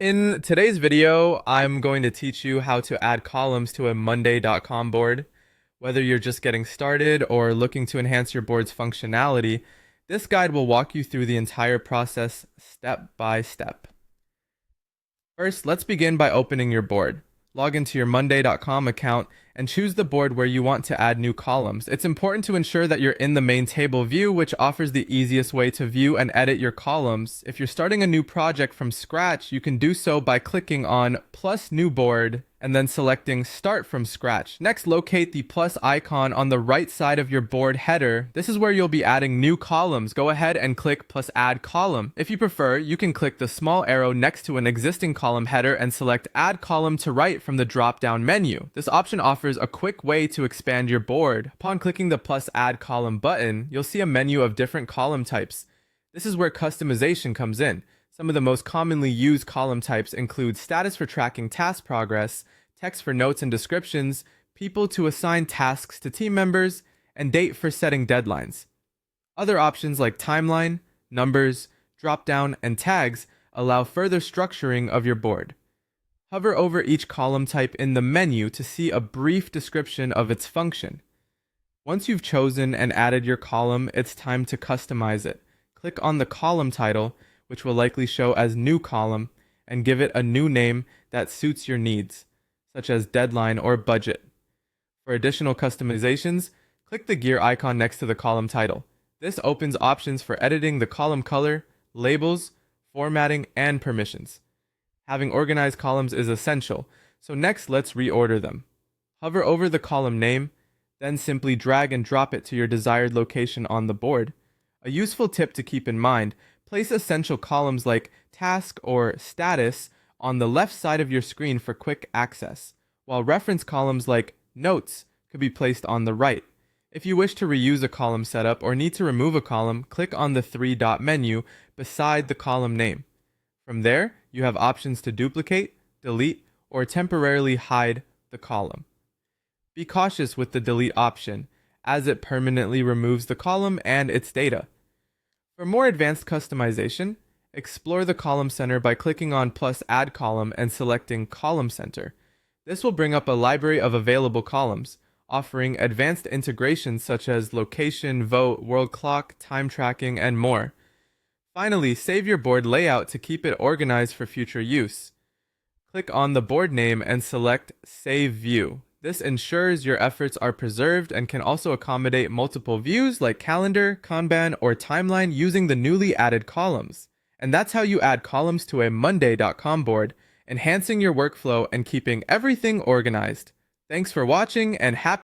In today's video, I'm going to teach you how to add columns to a Monday.com board. Whether you're just getting started or looking to enhance your board's functionality, this guide will walk you through the entire process step by step. First, let's begin by opening your board. Log into your Monday.com account and choose the board where you want to add new columns. It's important to ensure that you're in the main table view, which offers the easiest way to view and edit your columns. If you're starting a new project from scratch, you can do so by clicking on plus new board and then selecting Start from Scratch. Next, locate the plus icon on the right side of your board header. This is where you'll be adding new columns. Go ahead and click plus Add Column. If you prefer, you can click the small arrow next to an existing column header and select Add Column to Right from the drop-down menu. This option offers a quick way to expand your board. Upon clicking the plus Add Column button, you'll see a menu of different column types. This is where customization comes in. Some of the most commonly used column types include status for tracking task progress, text for notes and descriptions, people to assign tasks to team members, and date for setting deadlines. Other options like timeline, numbers, dropdown, and tags allow further structuring of your board. Hover over each column type in the menu to see a brief description of its function. Once you've chosen and added your column, it's time to customize it. Click on the column title, which will likely show as New Column, and give it a new name that suits your needs, such as Deadline or Budget. For additional customizations, click the gear icon next to the column title. This opens options for editing the column color, labels, formatting, and permissions. Having organized columns is essential, so next let's reorder them. Hover over the column name, then simply drag and drop it to your desired location on the board. A useful tip to keep in mind: place essential columns like task or status on the left side of your screen for quick access, while reference columns like notes could be placed on the right. If you wish to reuse a column setup or need to remove a column, click on the three-dot menu beside the column name. From there, you have options to duplicate, delete, or temporarily hide the column. Be cautious with the delete option, as it permanently removes the column and its data. For more advanced customization, explore the column center by clicking on plus Add Column and selecting Column Center. This will bring up a library of available columns, offering advanced integrations such as location, vote, world clock, time tracking, and more. Finally, save your board layout to keep it organized for future use. Click on the board name and select Save View. This ensures your efforts are preserved and can also accommodate multiple views like calendar, Kanban, or timeline using the newly added columns. And that's how you add columns to a Monday.com board, enhancing your workflow and keeping everything organized. Thanks for watching and happy